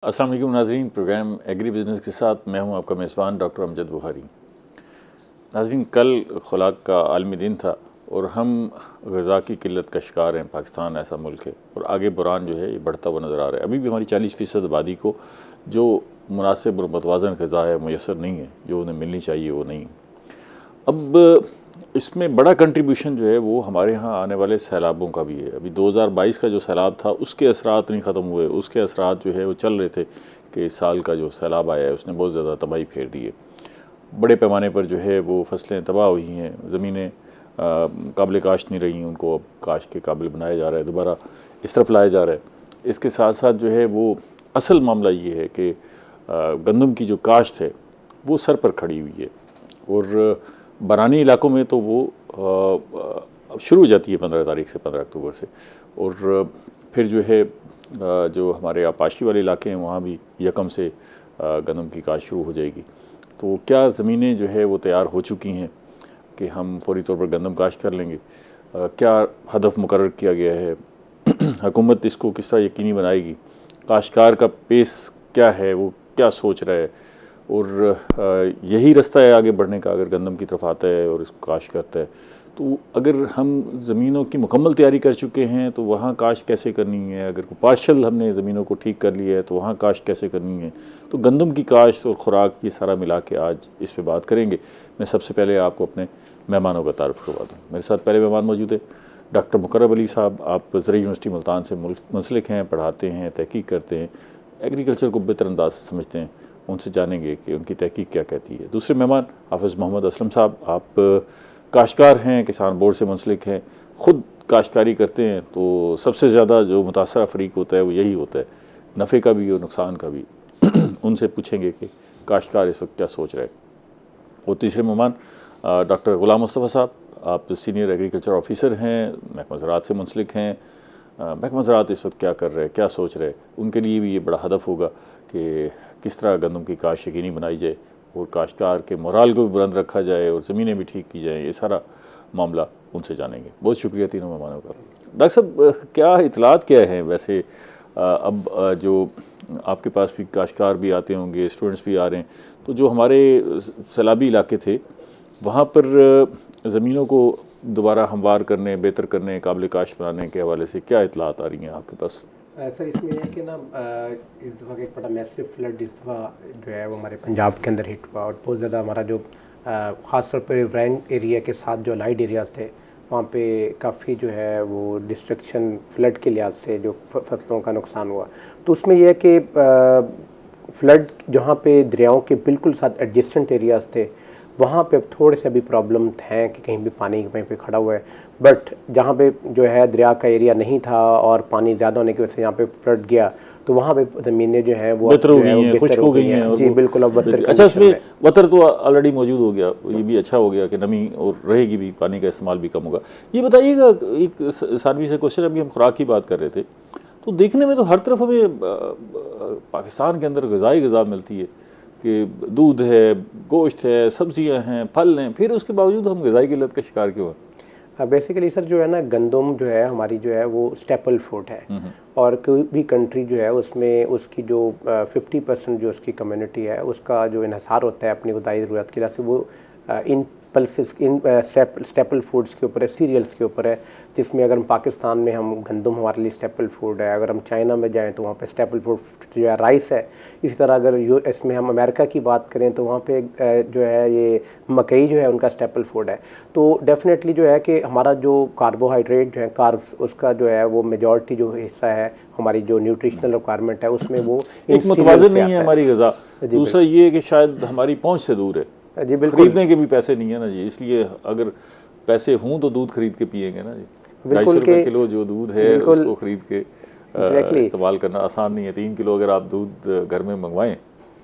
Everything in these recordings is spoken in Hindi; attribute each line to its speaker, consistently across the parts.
Speaker 1: अस्सलाम वालेकुम नाज़रीन, प्रोग्राम एग्री बिज़नेस के साथ मैं हूं आपका मेज़बान डॉक्टर अमजद बुखारी। नाज़रीन, कल खुराक का आलमी दिन था और हम ग़िज़ा की किल्लत का शिकार हैं। पाकिस्तान ऐसा मुल्क है और आगे बुरान जो है ये बढ़ता हुआ नज़र आ रहा है। अभी भी हमारी 40% आबादी को जो मुनासिब और मतवाज़न ग़िज़ा है मुयसर नहीं है, जो उन्हें मिलनी चाहिए वो नहीं। अब इसमें बड़ा कंट्रीब्यूशन जो है वो हमारे यहाँ आने वाले सैलाबों का भी है। अभी 2022 का जो सैलाब था उसके असरात नहीं ख़त्म हुए, उसके असरात जो है वो चल रहे थे कि इस साल का जो सैलाब आया है उसने बहुत ज़्यादा तबाही फेर दी है। बड़े पैमाने पर जो है वो फसलें तबाह हुई हैं, ज़मीनें काबिल काश्त नहीं रही, उनको अब काश्त के काबिल बनाया जा रहा है, दोबारा इस तरफ लाया जा रहा है। इसके साथ साथ जो है वो असल मामला ये है कि गंदम की जो काश्त है वो सर पर खड़ी हुई है और बरानी इलाकों में तो वो शुरू हो जाती है 15 तारीख से, 15 अक्टूबर से, और फिर जो है जो हमारे आपाशी वाले इलाके हैं वहाँ भी यकम से गंदम की काश्त शुरू हो जाएगी। तो क्या ज़मीनें जो है वो तैयार हो चुकी हैं कि हम फौरी तौर पर गंदम काश्त कर लेंगे? क्या हदफ मुकर्रर किया गया है? हुकूमत इसको किस तरह यकीनी बनाएगी? काश्तकार का पेस क्या है, वो क्या सोच रहा है? और यही रास्ता है आगे बढ़ने का अगर गंदम की तरफ आता है और इसको काश्त करता है। तो अगर हम ज़मीनों की मुकम्मल तैयारी कर चुके हैं तो वहाँ काश्त कैसे करनी है? अगर पार्शल हमने ज़मीनों को ठीक कर लिया है तो वहाँ काश्त कैसे करनी है? तो गंदम की काश्त और ख़ुराक ये सारा मिला के आज इस पर बात करेंगे। मैं सबसे पहले आपको अपने मेहमानों का तारुफ़ करवा दूँ। मेरे साथ पहले मेहमान मौजूद है डॉक्टर मुकर्रम अली साहब। आप ज़रिए यूनिवर्सिटी मुल्तान से मुंसलिक हैं, पढ़ाते हैं, तहकीक करते हैं, एग्रीकल्चर को बेहतर अंदाज से समझते हैं। उनसे जानेंगे कि उनकी तहकीक क्या कहती है। दूसरे मेहमान हाफ़िज़ मोहम्मद असलम साहब। आप काश्तकार हैं, किसान बोर्ड से मुंसलिक हैं, ख़ुद काश्तकारी करते हैं, तो सबसे ज़्यादा जो मुतासरा फ़रीक होता है वो यही होता है, नफ़े का भी और नुकसान का भी। उनसे पूछेंगे कि काश्तकार इस वक्त क्या सोच रहे हैं। और तीसरे मेहमान डॉक्टर ग़ुलाम मुस्तफ़ा साहब। आप सीनियर एग्रीकल्चर ऑफिसर हैं, महकमा ज़राअत से मुंसलिक हैं। महकमा ज़राअत इस वक्त क्या कर रहे हैं, क्या सोच रहे हैं? उनके लिए भी ये बड़ा हदफ होगा कि किस तरह गंदम की काश्त यकीनी बनाई जाए और काश्तकार के मोराल को भी बुलंद रखा जाए और ज़मीनें भी ठीक की जाएँ। ये सारा मामला उनसे जानेंगे। बहुत शुक्रिया तीनों मेहमानों का। डॉक्टर साहब, क्या इतलात क्या हैं वैसे? अब जो आपके पास भी काश्तकार भी आते होंगे, स्टूडेंट्स भी आ रहे हैं, तो जो हमारे सैलाबी इलाके थे वहाँ पर ज़मीनों को दोबारा हमवार करने, बेहतर करने, काबिल काश्त बनाने के हवाले से क्या इतलात आ रही हैं आपके पास?
Speaker 2: सर, इसमें यह है कि ना इस दफ़ा का एक बड़ा मैसिव फ्लड इस दफ़ा जो है वो हमारे पंजाब के अंदर हिट हुआ और बहुत ज़्यादा हमारा जो ख़ास तौर पर रैन एरिया के साथ जो लाइट एरियाज़ थे वहाँ पे काफ़ी जो है वो डिस्ट्रक्शन फ्लड के लिहाज से जो फसलों का नुकसान हुआ। तो उसमें यह है कि फ्लड जहाँ पे दरियाओं के बिल्कुल साथ एडजेसेंट एरियाज़ थे वहाँ पे अब थोड़े से अभी प्रॉब्लम हैं कि कहीं भी पानी कहीं पे खड़ा हुआ है, बट जहाँ पे जो है दरिया का एरिया नहीं था और पानी ज़्यादा होने की वजह से यहाँ पे फ्लड गया तो वहाँ पे ज़मीनें जो हैं वो
Speaker 1: बेहतर हो गई हैं, खुश्क हो गई हैं।
Speaker 2: जी बिल्कुल, अब वतर
Speaker 1: अच्छा, उसमें वतर तो ऑलरेडी मौजूद हो गया, ये भी अच्छा हो गया कि नमी और रहेगी भी, पानी का इस्तेमाल भी कम होगा। ये बताइएगा, एक सानवी से क्वेश्चन, अभी हम खुराक की बात कर रहे थे, तो देखने में तो हर तरफ हमें पाकिस्तान के अंदर ग़िज़ा मिलती है कि दूध है, गोश्त है, सब्जियां हैं, फल हैं, फिर उसके बावजूद हम ग़िज़ाई किल्लत का शिकार क्यों हैं?
Speaker 2: बेसिकली सर जो है ना, गंदम जो है हमारी जो है वो स्टेपल फूड है और कोई भी कंट्री जो है उसमें उसकी जो 50% जो उसकी कम्युनिटी है उसका जो इन्हसार होता है अपनी ग़िज़ाई ज़रूरत की वजह से वो इन पल्सेस इन स्टेपल फूड्स के ऊपर है, सीरियल्स के ऊपर है, जिसमें अगर हम पाकिस्तान में हम गंदम हमारे लिए स्टेपल फूड है, अगर हम चाइना में जाएं तो वहाँ पे स्टेपल फूड जो है राइस है। इसी तरह अगर इसमें हम अमेरिका की बात करें तो वहाँ पे जो है ये मकई जो है उनका स्टेपल फूड है। तो डेफिनेटली जो है कि हमारा जो कार्बोहाइड्रेट जो है कार्ब्स उसका जो है वो मेजॉरिटी जो हिस्सा है हमारी जो न्यूट्रिशनल रिक्वायरमेंट है उसमें वो
Speaker 1: एक मुतवाज़िन नहीं है हमारी ग़िज़ा। दूसरा ये है कि शायद हमारी पहुँच से दूर है,
Speaker 2: जी बिल्कुल,
Speaker 1: खरीदने के भी पैसे नहीं है ना जी, इसलिए अगर पैसे हों तो दूध खरीद के पिएंगे ना जी। 250 रुपये किलो जो दूध है उसको खरीद के इस्तेमाल करना आसान नहीं है। 3 किलो अगर आप दूध घर में मंगवाएं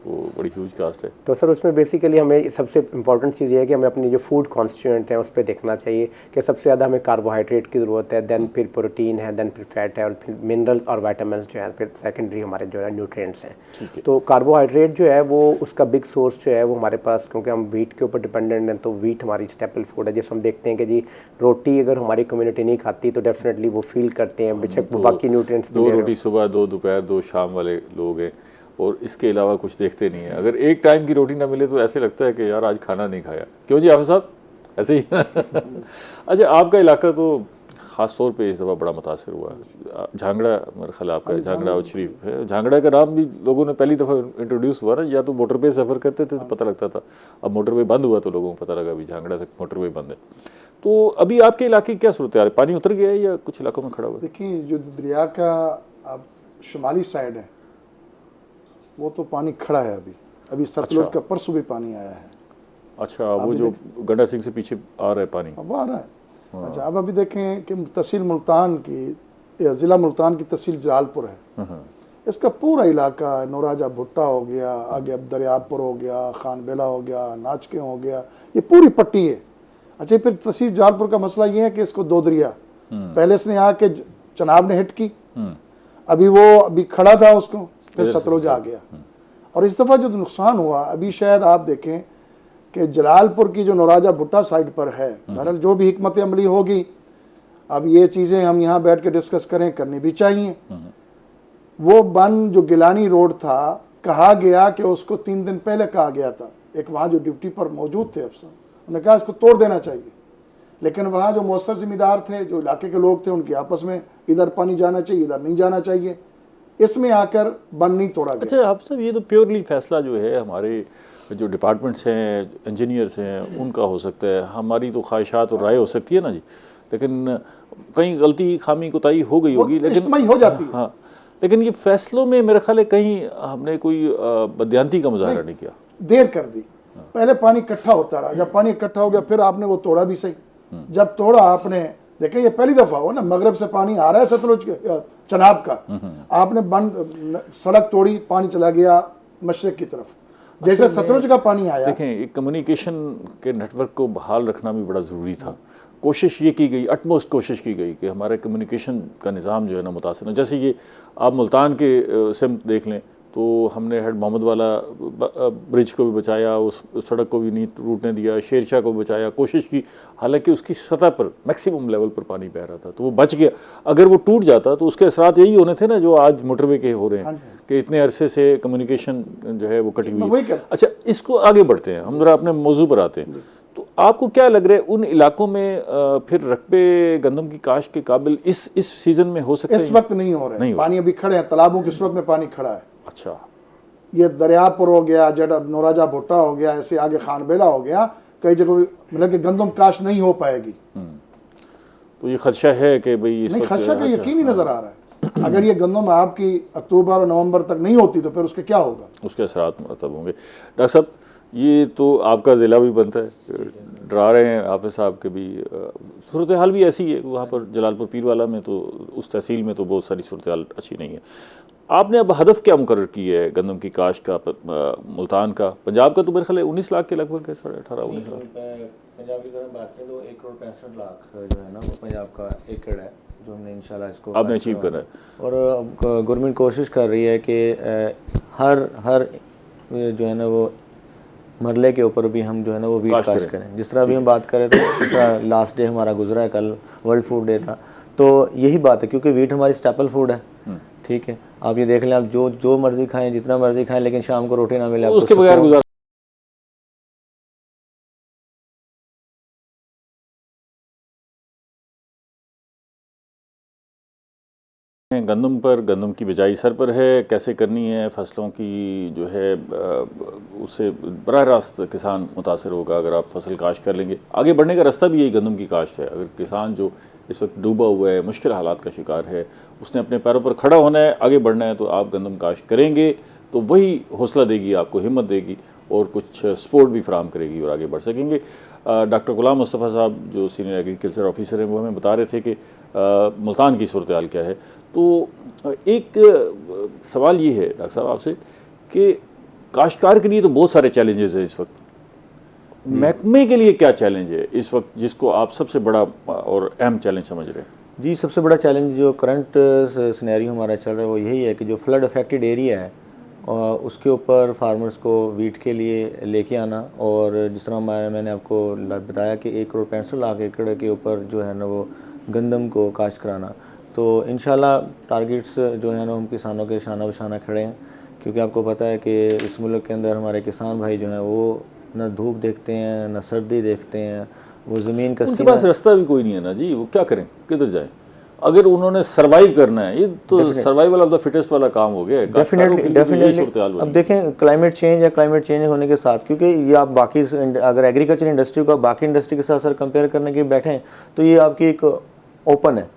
Speaker 1: वो बड़ी ह्यूज कास्ट है।
Speaker 2: तो सर उसमें बेसिकली हमें सबसे इम्पॉर्टेंट चीज़ ये है कि हमें अपनी जो फूड कॉन्स्टिट्यूएंट हैं उस पर देखना चाहिए कि सबसे ज़्यादा हमें कार्बोहाइड्रेट की ज़रूरत है, देन फिर प्रोटीन है, देन फिर फैट है और फिर मिनरल और वाइटामिन जो है फिर सेकेंडरी हमारे जो है न्यूट्रिएंट्स हैं। तो कार्बोहाइड्रेट जो है वो उसका बिग सोर्स जो है वो हमारे पास, क्योंकि हम व्हीट के ऊपर डिपेंडेंट हैं, तो व्हीट हमारी स्टेपल फूड है। जैसे हम देखते हैं कि जी रोटी अगर हमारी कम्युनिटी नहीं खाती तो डेफिनेटली वो फील करते हैं, बेशक वो बाकी न्यूट्रिएंट्स
Speaker 1: 2 रोटी सुबह, 2 दोपहर, 2 शाम वाले लोग हैं और इसके अलावा कुछ देखते नहीं है। अगर एक टाइम की रोटी ना मिले तो ऐसे लगता है कि यार आज खाना नहीं खाया। क्यों जी हाफिज़ साहब, ऐसे ही? अच्छा, आपका इलाका तो ख़ास तौर पे इस दफ़ा बड़ा मुतासर हुआ। झांगड़ा, मेरे ख्याल आपका झांगड़ा और शरीफ है। झांगड़ा का नाम भी लोगों ने पहली दफ़ा इंट्रोड्यूस हुआ ना, या तो मोटर पे सफ़र करते थे तो पता लगता था, अब मोटर वे बंद हुआ तो लोगों को पता लगा भी झांगड़ा से मोटर वे बंद है। तो अभी आपके इलाके की क्या सूरत है? पानी उतर गया है या कुछ इलाकों में खड़ा हुआ है?
Speaker 3: देखिए, जो दरिया का अब शुमाली साइड है वो तो पानी खड़ा है अभी सतलुज का परसों भी पानी आया है।
Speaker 1: अच्छा, वो जो गंडा सिंह से पीछे आ रहा है पानी,
Speaker 3: अब आ रहा है। अच्छा, अब अभी देखें कि तहसील मुल्तान की, ज़िला मुल्तान की तहसील जलालपुर है, इसका पूरा इलाका नौराजा भुट्टा हो गया, आगे अब दरियापुर हो गया, खान बेला हो गया, नाचके हो गया, ये पूरी पट्टी है। अच्छा, फिर तहसील जलालपुर का मसला ये है कि इसको दो दरिया, पहले इसने आके चनाब ने हिट की, अभी खड़ा था उसको, फिर सतलुज आ गया। और इस दफ़ा जो नुकसान हुआ, अभी शायद आप देखें कि जलालपुर की जो नौराजा भुट्टा साइड पर है, बहरहाल जो भी हिकमत अमली होगी, अब ये चीज़ें हम यहाँ बैठ के डिस्कस करें, करनी भी चाहिए। वो बन जो गिलानी रोड था, कहा गया कि उसको 3 दिन पहले कहा गया था, एक वहाँ जो ड्यूटी पर मौजूद थे अफसर, उन्होंने कहा इसको तोड़ देना चाहिए, लेकिन वहाँ जो मौसर जिम्मेदार थे, जो इलाके के लोग थे, उनकी आपस में इधर पानी जाना चाहिए, इधर नहीं जाना चाहिए, इसमें आकर बन नहीं तोड़ा गया।
Speaker 1: अच्छा, आप सब ये तो प्योरली फैसला जो है हमारे जो डिपार्टमेंट्स हैं, इंजीनियर्स हैं, उनका हो सकता है, हमारी तो ख्वाहिशात और राय हो सकती है ना जी, लेकिन कहीं गलती, खामी, कोताही हो गई होगी, लेकिन
Speaker 3: हो जाती है।
Speaker 1: हाँ, लेकिन ये फैसलों में मेरे ख्याल है कहीं हमने कोई बदयांती का मुजाहरा नहीं किया,
Speaker 3: देर कर दी। पहले पानी इकट्ठा होता रहा, जब पानी इकट्ठा हो गया फिर आपने वो तोड़ा भी सही। जब तोड़ा आपने, देखें ये पहली दफा हो ना, मगरब से पानी आ रहा है सतलुज के चनाब का, आपने बंद सड़क तोड़ी, पानी चला गया मशरक की तरफ, जैसे सतलुज का पानी आया।
Speaker 1: देखें, एक कम्युनिकेशन के नेटवर्क को बहाल रखना भी बड़ा ज़रूरी था। कोशिश ये की गई, अटमोस्ट कोशिश की गई कि हमारे कम्युनिकेशन का निज़ाम जो है ना मुतासिर है। जैसे ये आप मुल्तान के सिमत देख लें तो हमने हेड मोहम्मद वाला ब्रिज को भी बचाया, उस सड़क को भी नहीं टूटने दिया, शेरशाह को भी बचाया, कोशिश की, हालांकि उसकी सतह पर मैक्सिमम लेवल पर पानी बह रहा था तो वो बच गया। अगर वो टूट जाता तो उसके असरात यही होने थे ना जो आज मोटरवे के हो रहे हैं, कि इतने अरसे से कम्युनिकेशन जो है वो कटी हुई है। अच्छा, इसको आगे बढ़ते हैं, हम जरा अपने मौजू पर आते हैं। तो आपको क्या लग रहा है उन इलाकों में फिर रकबे गंदम की काश्त के काबिल इस सीजन में हो सकते हैं?
Speaker 3: इस वक्त नहीं हो रहे, पानी अभी खड़े हैं, तालाबों की सूरत में पानी खड़ा है।
Speaker 1: अच्छा,
Speaker 3: ये दरियापुर हो गया, नौराजा भुट्टा हो गया, ऐसे आगे खान बेला हो गया, कई जगह मतलब कि गंदम काश्त नहीं हो पाएगी।
Speaker 1: तो ये खदशा है कि भाई
Speaker 3: नहीं, खदशा का यकीन ही नजर आ रहा है। अगर ये गंदम आपकी अक्टूबर और नवंबर तक नहीं होती तो फिर उसके क्या होगा,
Speaker 1: उसके असरात मुरतब होंगे। डॉक्टर साहब, ये तो आपका ज़िला भी बनता है, डरा रहे हैं हाफिज़ साहब के भी, सूरत हाल भी ऐसी है वहाँ पर जलालपुर पीरवाला में, तो उस तहसील में तो बहुत सारी सूरत हाल अच्छी नहीं है। आपने अब हदफ क्या मुकर्रर की है गंदम की काश्त का? मुल्तान का, पंजाब का तो मेरे ख्याल 19 लाख के लगभग है, 18-19 लाख।
Speaker 4: पंजाब की तरह बात करें तो 1,65,00,000 जो है ना वो पंजाब का एकड़ है, जो हमने इंशाल्लाह इसको
Speaker 1: आपने अचीव करना है।
Speaker 4: और गवर्नमेंट कोशिश कर रही है कि हर जो है ना वो मरले के ऊपर भी हम जो है ना वो वीट काश्त करें। जिस तरह अभी हम बात करें तो जिस तरह लास्ट डे हमारा गुजरा है, कल वर्ल्ड फूड डे था, तो यही बात है, क्योंकि वीट हमारी स्टेपल फूड है। ठीक है, आप ये देख लें, आप जो मर्जी खाएं, जितना मर्जी खाएं, लेकिन शाम को रोटी ना मिले
Speaker 1: उसके बगैर गुजारा। गंदम की बिजाई सर पर है, कैसे करनी है, फसलों की जो है उससे बराह रास्त किसान मुतासर होगा अगर आप फसल काश्त कर लेंगे। आगे बढ़ने का रास्ता भी यही गंदम की काश्त है। अगर किसान जो इस वक्त डूबा हुआ है, मुश्किल हालात का शिकार है, उसने अपने पैरों पर खड़ा होना है, आगे बढ़ना है, तो आप गंदम काश्त करेंगे तो वही हौसला देगी, आपको हिम्मत देगी और कुछ सपोर्ट भी फराहम करेगी और आगे बढ़ सकेंगे। डॉक्टर गुलाम मुस्तफ़ा साहब जो सीनियर एग्रीकल्चर ऑफिसर हैं वो हमें बता रहे थे कि मुल्तान की सूरत हाल क्या है। तो एक सवाल ये है डॉक्टर साहब आपसे कि काश्तकार के लिए तो बहुत सारे चैलेंजेस हैं इस वक्त, महकमे के लिए क्या चैलेंज है इस वक्त जिसको आप सबसे बड़ा और अहम चैलेंज समझ रहे हैं?
Speaker 4: जी, सबसे बड़ा चैलेंज जो करंट सिनेरियो हमारा चल रहा है वो यही है कि जो फ्लड अफेक्टेड एरिया है उसके ऊपर फार्मर्स को वीट के लिए लेके आना, और जिस तरह मैंने आपको बताया कि 1,65,00,000 एकड़ के ऊपर जो है ना वो गंदम को काश्त कराना। तो इंशाल्लाह टारगेट्स जो है ना हम किसानों के शाना बशाना खड़े हैं, क्योंकि आपको पता है कि इस मुल्क के अंदर हमारे किसान भाई जो हैं वो ना धूप देखते हैं ना सर्दी देखते हैं, वो ज़मीन का
Speaker 1: उनके पास रास्ता भी कोई नहीं है ना जी, वो क्या करें, किधर जाएं? अगर उन्होंने सर्वाइव करना है, ये तो सर्वाइवल ऑफ द फिटेस्ट वाला काम हो गया है।
Speaker 4: डेफिनेटली अब देखें क्लाइमेट चेंज या क्लाइमेट चेंज होने के साथ, क्योंकि ये आप बाकी अगर एग्रीकल्चर इंडस्ट्री को बाकी इंडस्ट्री के साथ सर कंपेयर करने के बैठें तो ये आपकी एक ओपन है,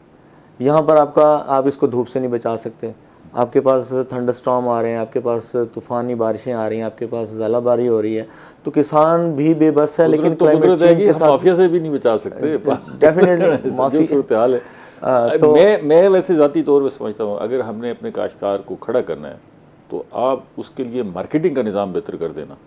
Speaker 4: यहाँ पर आप इसको धूप से नहीं बचा सकते, आपके पास थंडरस्टॉर्म आ रहे हैं, आपके पास तूफ़ानी बारिशें आ रही हैं, आपके पास ज़ालाबारी हो रही है, तो किसान भी बेबस है। लेकिन
Speaker 1: क्लाइमेट चेंज के साथ माफिया से भी नहीं बचा सकते,
Speaker 4: डेफिनेटली माफी
Speaker 1: सूरत हाल है। तो मैं वैसे ज़ाती तौर पर समझता हूँ, अगर हमने अपने काश्तकार को खड़ा करना है तो आप उसके लिए मार्केटिंग का निज़ाम बेहतर कर देना,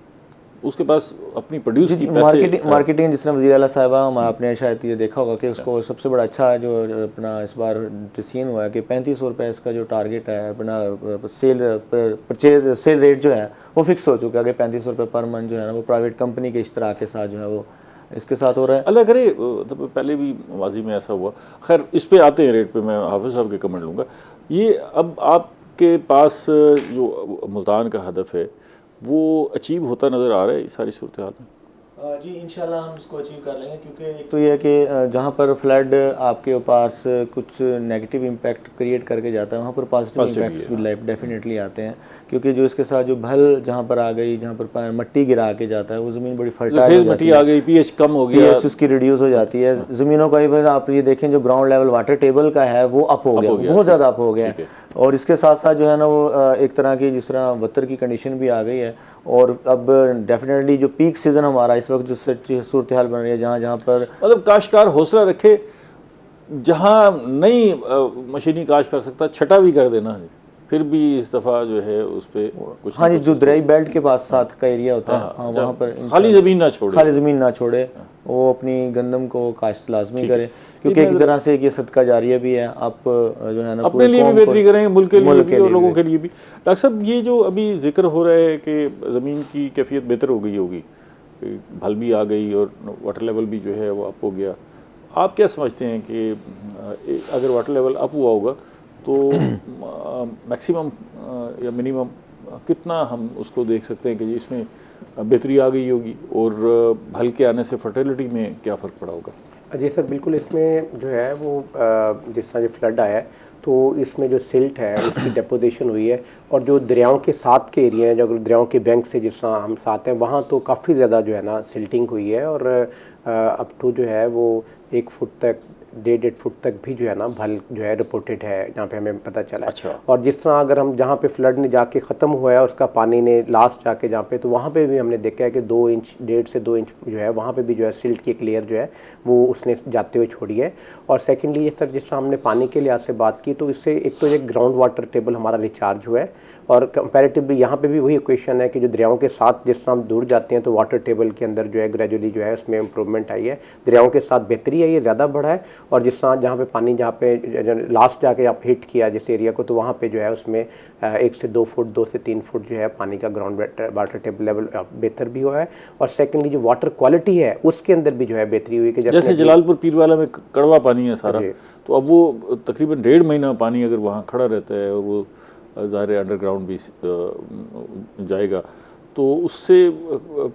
Speaker 1: उसके पास अपनी प्रोड्यूस की
Speaker 4: मार्केटिंग जिस तरह वज़ीर आला साहिबा आपने शायद ये देखा होगा कि उसको सबसे बड़ा अच्छा जो अपना इस बार डिसीजन हुआ है कि 3500 रुपये इसका जो टारगेट है अपना सेल रेट जो है वो फिक्स हो चुका है कि 3500 रुपये पर मंथ जो है ना वो प्राइवेट कंपनी के इश्तराक के साथ जो है वो इसके साथ हो रहा है।
Speaker 1: अल्लाह करे तो पहले भी माजी में ऐसा हुआ। खैर इस पे आते हैं रेट पे, मैं हाफिज़ साहब के कमेंट लूँगा। ये अब आपके पास जो मुल्तान का हदफ है वो अचीव होता नज़र आ रहा है इस सारी सूरत हाल में?
Speaker 4: जी इंशाल्लाह हम इसको अचीव कर लेंगे, क्योंकि एक तो ये है कि जहाँ पर फ्लड आपके पास कुछ नेगेटिव इम्पैक्ट क्रिएट करके जाता है वहाँ पर पॉजिटिव इम्पैक्ट्स भी लाइफ डेफिनेटली आते हैं, क्योंकि जो इसके साथ जो भल जहाँ पर आ गई, जहाँ पर मट्टी गिरा के जाता है वो ज़मीन बड़ी फर्टाइल हो जाती है,
Speaker 1: आ गई, पीएच कम हो गया,
Speaker 4: पीएच उसकी रिड्यूस हो जाती है। ज़मीनों का इवन आप ये देखें जो ग्राउंड लेवल वाटर टेबल का है वो अप हो गया, बहुत ज़्यादा अप हो गया है। और इसके साथ साथ जो है ना वो एक तरह की जिस तरह वतर की कंडीशन भी आ गई है, और अब डेफिनेटली जो पीक सीज़न हमारा इस वक्त जो सूरत हाल बन रही है, जहाँ पर
Speaker 1: मतलब काश्तकार हौसला रखे, जहाँ नहीं मशीनी काश्त कर सकता छटा भी कर देना है, फिर भी इस दफ़ा जो है उस पर कुछ
Speaker 4: हाँ जी जो दरियाई बेल्ट के पास साथ का एरिया होता है हाँ वहाँ पर
Speaker 1: खाली ज़मीन ना छोड़े,
Speaker 4: वो अपनी गंदम को काश्त लाजमी करे, क्योंकि एक तरह से ये सदका जारिया भी है। आप जो है ना
Speaker 1: अपने लिए भी बेहतरी करेंगे, मुल्क के लिए भी और लोगों के लिए भी। डॉक्टर साहब ये जो अभी जिक्र हो रहा है कि ज़मीन की कैफियत बेहतर हो गई होगी, भल भी आ गई और वाटर लेवल भी जो है वो अप हो गया, आप क्या समझते हैं कि अगर वाटर लेवल अप हुआ होगा तो मैक्सिमम या मिनिमम कितना हम उसको देख सकते हैं कि जी इसमें बेहतरी आ गई होगी, और भल के आने से फर्टिलिटी में क्या फ़र्क पड़ा होगा?
Speaker 2: जी सर बिल्कुल, इसमें जो है वो जिस तरह जो फ्लड आया है तो इसमें जो सिल्ट है उसकी डेपोजिशन हुई है, और जो दरियाओं के साथ के एरिया हैं, जो अगर दरियाओं के बैंक से जिस तरह हम साथ हैं वहाँ तो काफ़ी ज़्यादा जो है ना सिल्टिंग हुई है, और अप टू जो है वो 1 फुट तक 1.5 फुट तक भी जो है ना भल जो है रिपोर्टेड है, जहाँ पे हमें पता चला।
Speaker 1: अच्छा।
Speaker 2: और जिस तरह अगर हम जहाँ पे फ्लड ने जाके ख़त्म हुआ है उसका पानी ने लास्ट जाके जहाँ पे, तो वहाँ पे भी हमने देखा है कि 2 इंच 1.5 से 2 इंच जो है वहाँ पे भी जो है सिल्ट की एक लेयर जो है वो उसने जाते हुए छोड़ी है। और सेकेंडली सर जिस तरह हमने पानी के लिहाज से बात की तो इससे एक तो ये ग्राउंड वाटर टेबल हमारा रिचार्ज हुआ है, और कंपैरेटिवली यहाँ पे भी वही इक्वेशन है कि जो दरियाओं के साथ जिस तरह हम दूर जाते हैं तो वाटर टेबल के अंदर जो है ग्रेजुअली जो है उसमें इंप्रूवमेंट आई है, दरियाओं के साथ बेहतरी आई है, ज़्यादा बढ़ा है। और जिस तरह जहाँ पे पानी जहाँ पे लास्ट जाके आप हिट किया जिस एरिया को, तो वहाँ पे जो है उसमें 1 से 2 फुट 2 से 3 फुट जो है पानी का ग्राउंड वाटर टेबल लेवल बेहतर भी हुआ है। और सेकेंडली जो वाटर क्वालिटी है उसके अंदर भी जो है बेहतरी हुई कि
Speaker 1: जैसे जलालपुर पीरवाला में कड़वा पानी है सारा, तो अब वो तकरीबन 1.5 महीना पानी अगर वहाँ खड़ा रहता है और वो ज़ाहिर अंडरग्राउंड भी जाएगा तो उससे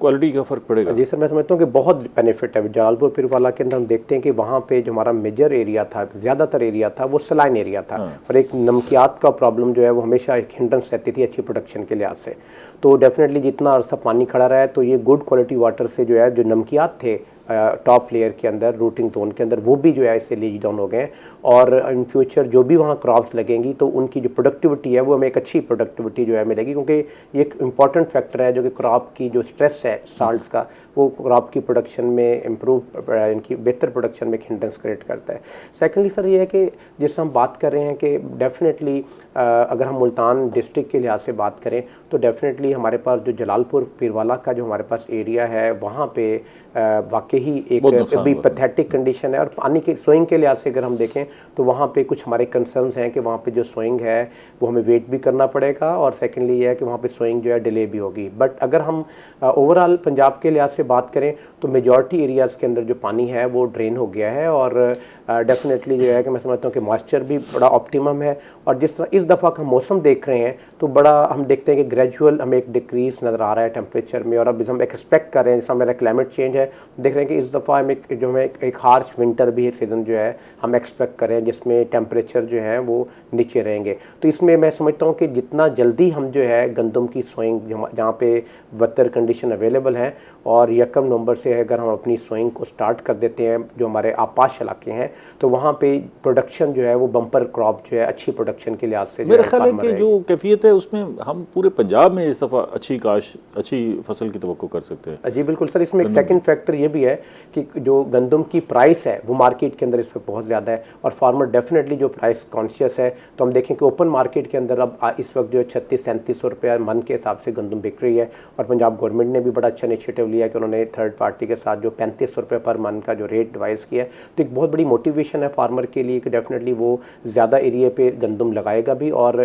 Speaker 1: क्वालिटी का फ़र्क पड़ेगा।
Speaker 2: जी सर मैं समझता हूँ कि बहुत बेनिफिट है। जलालपुर पीरवाला के अंदर हम देखते हैं कि वहाँ पे जो हमारा मेजर एरिया था, ज़्यादातर एरिया था वो सलाइन एरिया था। और एक नमकियात का प्रॉब्लम जो है वो हमेशा एक हिंड्रेंस रहती थी अच्छी प्रोडक्शन के लिहाज से। तो डेफिनेटली जितना अरसा पानी खड़ा रहा है तो ये गुड क्वालिटी वाटर से जो है जो नमकियात थे टॉप लेयर के अंदर रूटिंग जोन के अंदर वो भी जो है इससे लीज डाउन हो गए। और इन फ्यूचर जो भी वहाँ क्रॉप्स लगेंगी तो उनकी जो प्रोडक्टिविटी है वो हमें एक अच्छी प्रोडक्टिविटी जो है मिलेगी, क्योंकि ये एक इम्पॉर्टेंट फैक्टर है जो कि क्रॉप की जो स्ट्रेस है साल्ट्स का वो क्रॉप की प्रोडक्शन में इम्प्रूव इनकी बेहतर प्रोडक्शन में एक हिंड्रेंस क्रिएट करता है। सेकेंडली सर ये है कि जिससे हम बात कर रहे हैं कि डेफिनेटली अगर हम मुल्तान डिस्ट्रिक्ट के लिहाज से बात करें तो डेफिनेटली हमारे पास जो जलालपुर पीरवाला का जो हमारे पास एरिया है वहाँ पे वाकई ही एक अभी पैथेटिक कंडीशन है। और पानी के सोइंग के लिहाज से अगर हम देखें तो वहाँ पे कुछ हमारे कंसर्न्स हैं कि वहाँ पे जो सोइंग है वो हमें वेट भी करना पड़ेगा, और सेकेंडली ये है कि वहाँ पे सोइंग जो है डिले भी होगी। बट अगर हम ओवरऑल पंजाब के लिहाज से बात करें तो मेजॉरिटी एरियाज़ के अंदर जो पानी है वो ड्रेन हो गया है, और डेफिनेटली जो है कि मैं समझता हूँ कि मॉइस्चर भी बड़ा ऑप्टिमम है। और जिस तरह इस दफ़ा का मौसम देख रहे हैं तो बड़ा हम देखते हैं कि ग्रेजुअल हमें एक डिक्रीज नज़र आ रहा है टेम्परेचर में, और अब हम एक्सपेक्ट कर रहे हैं, जैसा मेरा क्लाइमेट चेंज है, देख रहे हैं कि इस दफ़ा हम एक हार्श विंटर भी सीज़न जो है हम एक्सपेक्ट कर रहे हैं, जिसमें टेम्परेचर जो है वो नीचे रहेंगे। तो इसमें मैं समझता हूँ कि जितना जल्दी हम जो है गंदम की सोइंग जहाँ पे वेदर कंडीशन अवेलेबल है, और 1 नवंबर से अगर हम अपनी सोइंग को स्टार्ट कर देते हैं जो हमारे आपाश इलाके हैं, तो वहाँ पे प्रोडक्शन जो है वो बम्पर क्रॉप जो है अच्छी प्रोडक्शन के लिहाज से
Speaker 1: मेरा ख्याल है कि जो कैफियत है उसमें हम पूरे पंजाब में इस दफ़ा अच्छी फसल की तवक्को कर सकते हैं।
Speaker 2: जी बिल्कुल सर। इसमें एक सेकंड फैक्टर ये भी है कि जो गंदम की प्राइस है वो मार्केट के अंदर इस वक्त बहुत ज़्यादा है, और फार्मर डेफिनेटली जो प्राइस कॉन्शियस है। तो हम देखें कि ओपन मार्केट के अंदर अब इस वक्त जो है 3600-3700 रुपये मन के हिसाब से गंदम बिक रही है, और पंजाब गवर्नमेंट ने भी बड़ा अच्छा इनिशिएटिव लिया कि उन्होंने थर्ड पार्टी के साथ जो 3500 रुपये पर मन का जो रेट डिवाइस किया है, तो एक बहुत बड़ी मोटिवेशन है फार्मर के लिए कि डेफिनेटली वो ज़्यादा एरिया पे गंदम लगाएगा भी। और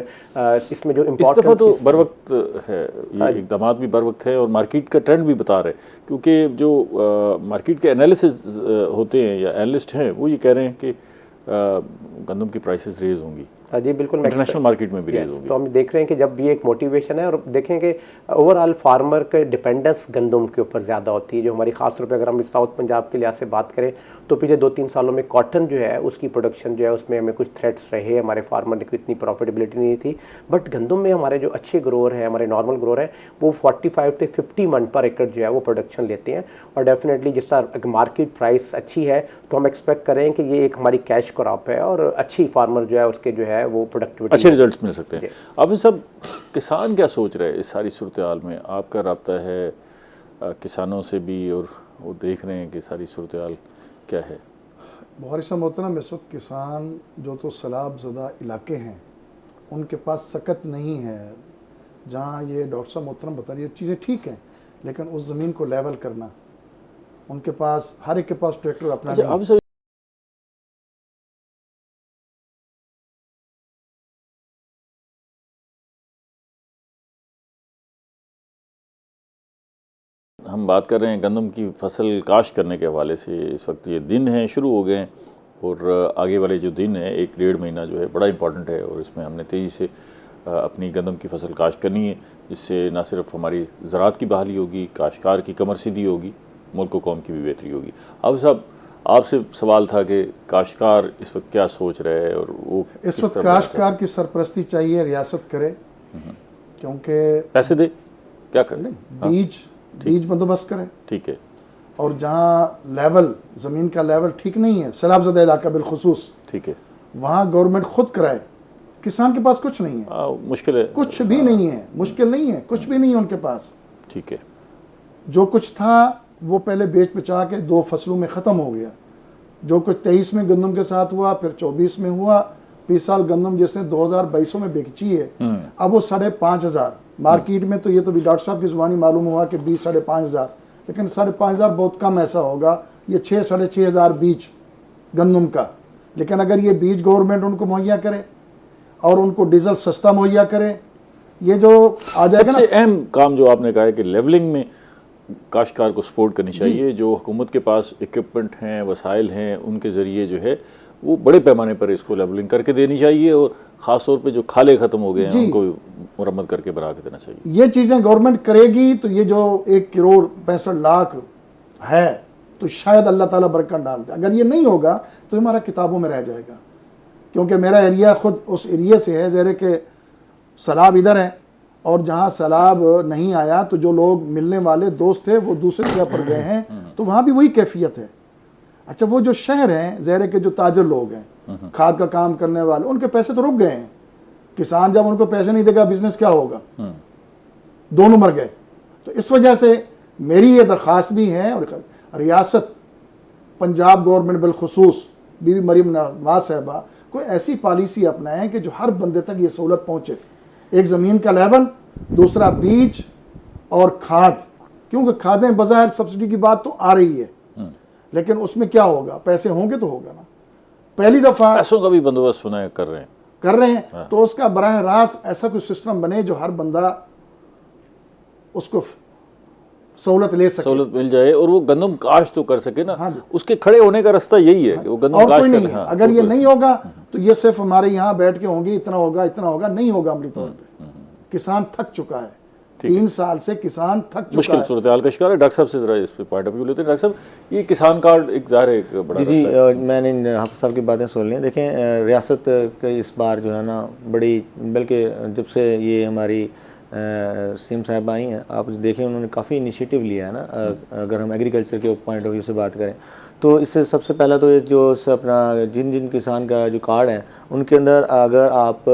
Speaker 2: इसमें जो इम्पोर्टेंट
Speaker 1: तो बर वक्त है, ये इकदाम भी बर वक्त है, और मार्केट का ट्रेंड भी बता रहे हैं, क्योंकि जो मार्केट के एनालिसिस होते हैं या एनालिस्ट हैं वो ये कह रहे हैं कि गंदम की प्राइसेस रेज होंगी।
Speaker 2: जी बिल्कुल,
Speaker 1: इंटरनेशनल मार्केट में भी रेज होगी।
Speaker 2: तो हम देख रहे हैं कि जब भी एक मोटिवेशन है, और देखें कि ओवरऑल फार्मर के डिपेंडेंस गंदम के ऊपर ज़्यादा होती है। जो हमारी खास तौर पे अगर हम साउथ पंजाब के लिहाज से बात करें तो पिछले 2-3 सालों में कॉटन जो है उसकी प्रोडक्शन जो है उसमें हमें कुछ थ्रेट्स रहे, हमारे फार्मर ने इतनी प्रॉफिटेबिलिटी नहीं थी। बट गंदम में हमारे जो अच्छे ग्रोअर हैं, हमारे नॉर्मल ग्रोअर हैं, वो 45 से 50 मन पर एकड़ जो है वो प्रोडक्शन लेते हैं। और डेफिनेटली जिस तरह मार्केट प्राइस अच्छी है तो हम एक्सपेक्ट करें कि ये एक हमारी कैश क्रॉप है, और अच्छी फार्मर जो है उसके जो है वो प्रोडक्टिविटी
Speaker 1: अच्छे रिजल्ट्स मिल सकते हैं। अब सब किसान क्या सोच रहे हैं इस सारी सूरत हाल में? आपका रब्ता है किसानों से भी, और वो देख रहे हैं कि सारी सूरत हाल क्या है?
Speaker 3: मुहर्रिम मोहतरम, इस वक्त किसान जो तो सैलाब ज़दा इलाके हैं उनके पास सकत नहीं है, जहाँ ये डॉक्टर साहब मोहतरम बता रही है चीज़ें ठीक हैं, लेकिन उस ज़मीन को लेवल करना उनके पास, हर एक के पास ट्रैक्टर अपना नहीं।
Speaker 1: हम बात कर रहे हैं गंदम की फसल काश्त करने के हवाले से। इस वक्त ये दिन हैं शुरू हो गए हैं, और आगे वाले जो दिन है 1-1.5 महीना जो है बड़ा इंपॉर्टेंट है, और इसमें हमने तेज़ी से अपनी गंदम की फसल काश्त करनी है, जिससे न सिर्फ हमारी ज़राअत की बहाली होगी, काश्तकार की कमर सीधी होगी, मुल्क व कौम की भी बेहतरी होगी। अब साहब आपसे सवाल था कि काश्तकार इस वक्त क्या सोच रहे हैं, और वो
Speaker 3: इस वक्त काश्तकार की सरपरस्ती चाहिए, रियासत करे, क्योंकि
Speaker 1: पैसे दे, क्या करें,
Speaker 3: बीज बंदोबस्त करें,
Speaker 1: ठीक है,
Speaker 3: और जहाँ लेवल ज़मीन का लेवल ठीक नहीं है, सैलाब ज़दा इलाका बिलखुसूस,
Speaker 1: ठीक है,
Speaker 3: वहाँ गवर्नमेंट खुद कराए। किसान के पास कुछ नहीं है,
Speaker 1: मुश्किल है,
Speaker 3: कुछ भी नहीं है, मुश्किल नहीं है, कुछ भी नहीं है उनके पास।
Speaker 1: ठीक है,
Speaker 3: जो कुछ था वो पहले बेच बचा के 2 फसलों में ख़त्म हो गया। जो कुछ 23 में गंदम के साथ हुआ, फिर 24 में हुआ। 20 साल गंदम जिसने 2200 में बेची है, अब वो 5,500 मार्केट में। तो ये तो भी डॉक्टर साहब की ज़ुबानी मालूम हुआ कि 20-5,500, लेकिन 5,500 बहुत कम ऐसा होगा। ये 6-6,500 बीज गंदम का। लेकिन अगर ये बीज गवर्नमेंट उनको मुहैया करे और उनको डीजल सस्ता मुहैया करे, ये जो आ जाएगा ना।
Speaker 1: सबसे अहम काम जो आपने कहा है कि लेवलिंग में काश्तकार को सपोर्ट करनी चाहिए। जो हुकूमत के पास इक्विपमेंट हैं, वसाइल हैं, उनके ज़रिए जो है वो बड़े पैमाने पर इसको लेवलिंग करके देनी चाहिए, और ख़ास तौर पे जो खाले ख़त्म हो गए हैं उनको मुरम्मत करके बना के देना चाहिए।
Speaker 3: ये चीज़ें गवर्नमेंट करेगी तो ये जो 1,65,00,000 है तो शायद अल्लाह ताला बरकत डाल दे। अगर ये नहीं होगा तो हमारा किताबों में रह जाएगा, क्योंकि मेरा एरिया खुद उस एरिया से है, ज़रा के सैलाब इधर है, और जहाँ सैलाब नहीं आया तो जो लोग मिलने वाले दोस्त थे वो दूसरी जगह पर गए हैं, तो वहाँ भी वही कैफियत है। अच्छा, वो जो शहर हैं, ज़हरे के जो ताजर लोग हैं, खाद का काम करने वाले, उनके पैसे तो रुक गए हैं। किसान जब उनको पैसे नहीं देगा, बिजनेस क्या होगा? दोनों मर गए। तो इस वजह से मेरी ये दरख्वास्त भी है, और रियासत पंजाब गवर्नमेंट बिलखुसूस बीबी मरीम नवाज साहबा कोई ऐसी पॉलिसी अपनाएं कि जो हर बंदे तक ये सहूलत पहुँचे। एक ज़मीन का लेवल, दूसरा बीज और खाद, क्योंकि खादें बज़ाहिर सब्सिडी की बात तो आ रही है, लेकिन उसमें क्या होगा? पैसे होंगे तो होगा ना। पहली दफ़ा
Speaker 1: पैसों का भी बंदोबस्त सुना है कर रहे हैं।
Speaker 3: तो उसका बराह रास्त ऐसा कोई सिस्टम बने जो हर बंदा उसको सहूलत ले सके,
Speaker 1: सहूलत मिल जाए और वो गंदम काश्त तो कर सके ना।
Speaker 3: हाँ।
Speaker 1: उसके खड़े होने का रास्ता यही है कि वो गंदम
Speaker 3: और
Speaker 1: काश्त
Speaker 3: कोई नहीं
Speaker 1: करे।
Speaker 3: है। अगर ये नहीं होगा तो ये सिर्फ हमारे यहाँ बैठ के होंगे, इतना होगा नहीं होगा अमली तौर पे। किसान थक चुका है, 3 साल से किसान थक चुका
Speaker 1: मुश्किल
Speaker 3: है।
Speaker 1: सूरत हाल का शिकार है। डॉक्टर साहब से जरा इस पे पॉइंट ऑफ व्यू लेते हैं। डॉक्टर साहब, ये किसान कार्ड एक ज़ाहिर है एक बड़ा
Speaker 4: जी
Speaker 1: रास्ता है।
Speaker 4: मैंने हाफिज़ साहब की बातें सुन ली। देखें रियासत के इस बार जो है ना बड़ी, बल्कि जब से ये हमारी सीएम साहब आई हैं, आप देखें उन्होंने काफ़ी इनिशिएटिव लिया है ना। अगर हम एग्रीकल्चर के पॉइंट ऑफ व्यू से बात करें तो इससे सबसे पहला तो ये जो अपना जिन किसान का जो कार्ड है उनके अंदर अगर आप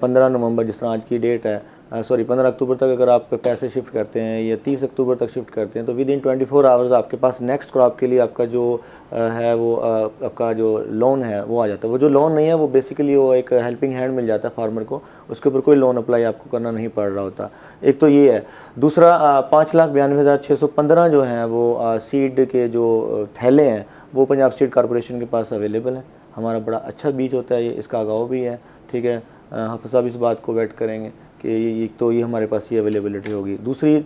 Speaker 4: 15 नवंबर जिस तरह आज की डेट है, 15 अक्टूबर तक अगर आप पैसे शिफ्ट करते हैं या 30 अक्टूबर तक शिफ्ट करते हैं तो विद इन 24 आवर्स आपके पास नेक्स्ट क्रॉप के लिए आपका जो है वो आपका जो लोन है वो आ जाता है। वो जो लोन नहीं है वो बेसिकली वो एक हेल्पिंग हैंड मिल जाता है फार्मर को, उसके ऊपर कोई लोन अप्लाई आपको करना नहीं पड़ रहा होता। एक तो ये है। दूसरा 5,92,615 जो हैं वो सीड के जो थैले हैं वो पंजाब सीड कॉरपोरेशन के पास अवेलेबल हैं। हमारा बड़ा अच्छा बीज होता है ये, इसका आगाव भी है, ठीक है। हाफिज़ साहब इस बात को वेट करेंगे कि ये हमारे पास ये अवेलेबिलिटी होगी।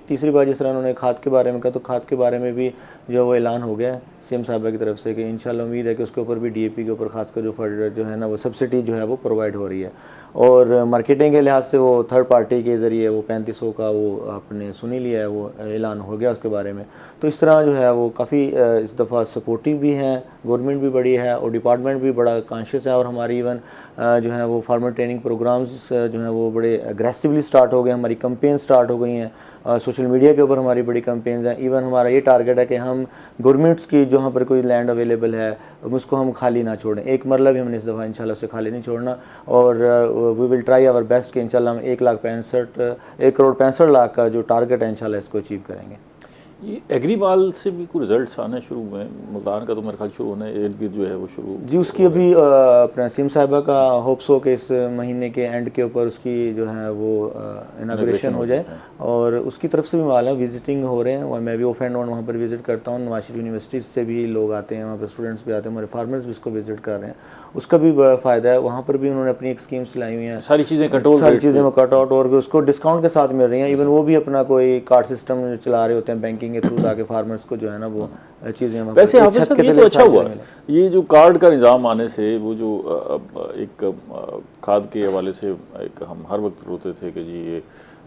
Speaker 4: तीसरी बात जिस तरह उन्होंने खाद के बारे में कहा, तो खाद के बारे में भी जो वो ऐलान हो गया है सीएम साहब की तरफ से कि इंशाल्लाह उम्मीद है कि उसके ऊपर भी डीएपी के ऊपर खास कर जो फंड जो है ना वो सब्सिडी जो है वो प्रोवाइड हो रही है। और मार्केटिंग के लिहाज से वो थर्ड पार्टी के ज़रिए वो 3500 का वो आपने सुनी लिया है, वो ऐलान हो गया उसके बारे में। तो इस तरह जो है वो काफ़ी इस दफ़ा सपोर्टिव भी हैं, गवर्नमेंट भी बड़ी है और डिपार्टमेंट भी बड़ा कॉन्शियस है। और हमारी इवन जो है वो फार्मर ट्रेनिंग प्रोग्राम्स जो हैं वो बड़े अग्रेसिवली स्टार्ट हो गए, हमारी कंपेन स्टार्ट हो गई हैं, सोशल मीडिया के ऊपर हमारी बड़ी कंपेन्स हैं। इवन हमारा ये टारगेट है कि हम गवर्नमेंट्स की जहाँ पर कोई लैंड अवेलेबल है उसको हम खाली ना छोड़ें। एक मरला भी हमने इस दफ़ा इंशाल्लाह से खाली नहीं छोड़ना और we will try our best कि इंशाल्लाह हम 1,65,00,000 का जो टारगेट है इंशाल्लाह इसको अचीव करेंगे।
Speaker 1: ये एग्रीबाल से भी कुछ रिजल्ट्स आने शुरू हुए हैं, मुल्तान का तो मेरे ख्याल शुरू होना है, इर्द गिर्द जो है वो शुरू
Speaker 4: जी। उसकी अभी अपना सीएम साहिबा का होप्स हो कि इस महीने के एंड के ऊपर उसकी जो है वो इनाग्रेशन हो जाए। और उसकी तरफ से भी मालूम विजिटिंग हो रहे हैं, मैं भी ऑफ एंड ऑन वहाँ पर विजिट करता हूँ। नवाज शरीफ यूनिवर्सिटी से भी लोग आते हैं, वहाँ पर स्टूडेंट्स भी आते हैं, हमारे फार्मर्स भी इसको विजिट कर रहे हैं। उसका भी बड़ा फ़ायदा है। वहाँ पर भी उन्होंने अपनी एक स्कीम्स लाई हुई हैं,
Speaker 1: सारी चीज़ें में
Speaker 4: कट आउट और उसको डिस्काउंट के साथ मिल रही हैं। इवन वो भी अपना कोई कार्ड सिस्टम चला रहे होते हैं बैंकिंग के थ्रू ताकि फार्मर्स को जो है ना वो चीज़ें।
Speaker 1: वैसे हाफिज़ साहब ये तो अच्छा हुआ, ये जो कार्ड का निज़ाम आने से वो जो एक खाद के हवाले से एक हम हर वक्त रोते थे कि जी ये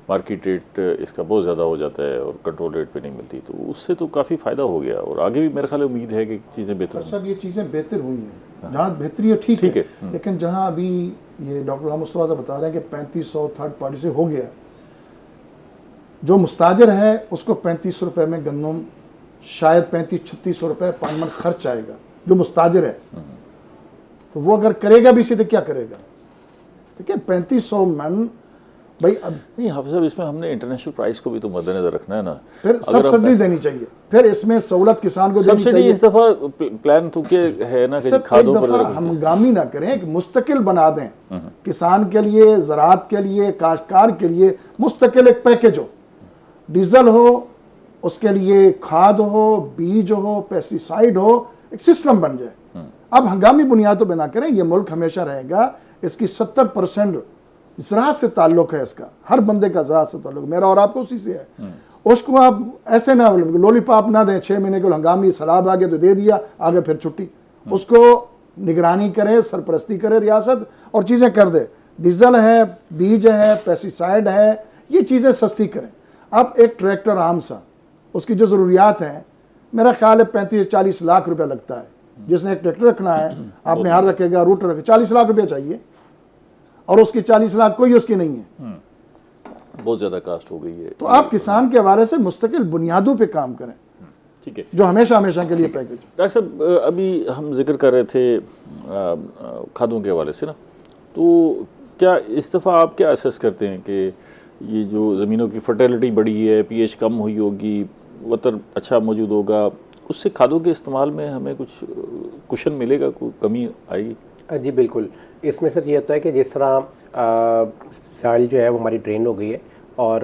Speaker 1: मार्केट रेट इसका बहुत ज़्यादा हो जाता है और कंट्रोल रेट पे नहीं मिलती, तो उससे तो काफ़ी फ़ायदा हो गया और आगे भी मेरे ख्याल उम्मीद है कि चीज़ें बेहतर
Speaker 3: सब ये चीज़ें बेहतर हुई हैं। जहाँ बेहतरी है ठीक है, लेकिन जहाँ अभी ये डॉक्टर मोहम्मद मुस्तफा बता रहे हैं कि 3500 थर्ड पार्टी से हो गया, जो मुस्ताजिर है उसको 3500 रुपये में गंदम शायद 3500-3600 रुपये पर मन खर्च आएगा जो मुस्ताजिर है। तो वो अगर करेगा भी सीधे क्या करेगा, ठीक है। 3500 मन भाई अब
Speaker 1: नहीं हाफिज़ साहब, इसमें हमने इंटरनेशनल प्राइस को भी तो मद्देनजर रखना है ना।
Speaker 3: फिर सब्सिडी देनी चाहिए, फिर इसमें सहूलत किसान को देनी चाहिए।
Speaker 1: इस दफ़ा प्लान तो क्या है ना कि खादों पर
Speaker 3: हंगामी ना करें, एक मुस्तकिल बना दें किसान के लिए, ज़राअत के लिए, काश्तकार के लिए मुस्तकिल एक पैकेज हो, डीजल हो, उसके लिए खाद हो, बीज हो, पेस्टिसाइड हो, एक सिस्टम बन जाए। अब हंगामी बुनियादों पर ना करें। ये मुल्क हमेशा रहेगा, इसकी 70% ज़राअत से ताल्लुक़ है, इसका हर बंदे का ज़राअत से ताल्लुक़, मेरा और आपको उसी से है। उसको आप ऐसे ना लॉलीपॉप ना दें, 6 महीने को हंगामी सैलाब आ गया तो दे दिया, आगे फिर छुट्टी। उसको निगरानी करे, सरपरस्ती करे रियासत और चीज़ें कर दे। डीजल है, बीज है, पेस्टिसाइड है, ये चीज़ें सस्ती करें। अब एक ट्रैक्टर आम सा, उसकी जो ज़रूरियात हैं मेरा ख्याल है 35-40 लाख रुपया लगता है। जिसने एक ट्रैक्टर रखना है, आपने हार रखेगा, रूटर रखेगा, 40 लाख रुपया चाहिए और उसकी 40 लाख कोई उसकी नहीं है,
Speaker 1: बहुत ज़्यादा कास्ट हो गई है।
Speaker 3: तो आप किसान के हवाले से मुस्तकिल बुनियादों पे काम करें,
Speaker 1: ठीक है,
Speaker 3: जो हमेशा के लिए पैकेज।
Speaker 1: डॉक्टर साहब अभी हम जिक्र कर रहे थे खादों के हवाले से ना, तो क्या इस दफ़ा आप क्या असेस करते हैं कि ये जो ज़मीनों की फर्टिलिटी बढ़ी है, पीएच कम हुई होगी, वतर अच्छा मौजूद होगा, उससे खादों के इस्तेमाल में हमें कुछ कुशन मिलेगा, कोई कमी आएगी?
Speaker 2: जी बिल्कुल। इसमें सर ये होता है कि जिस तरह साइल जो है वो हमारी ड्रेन हो गई है और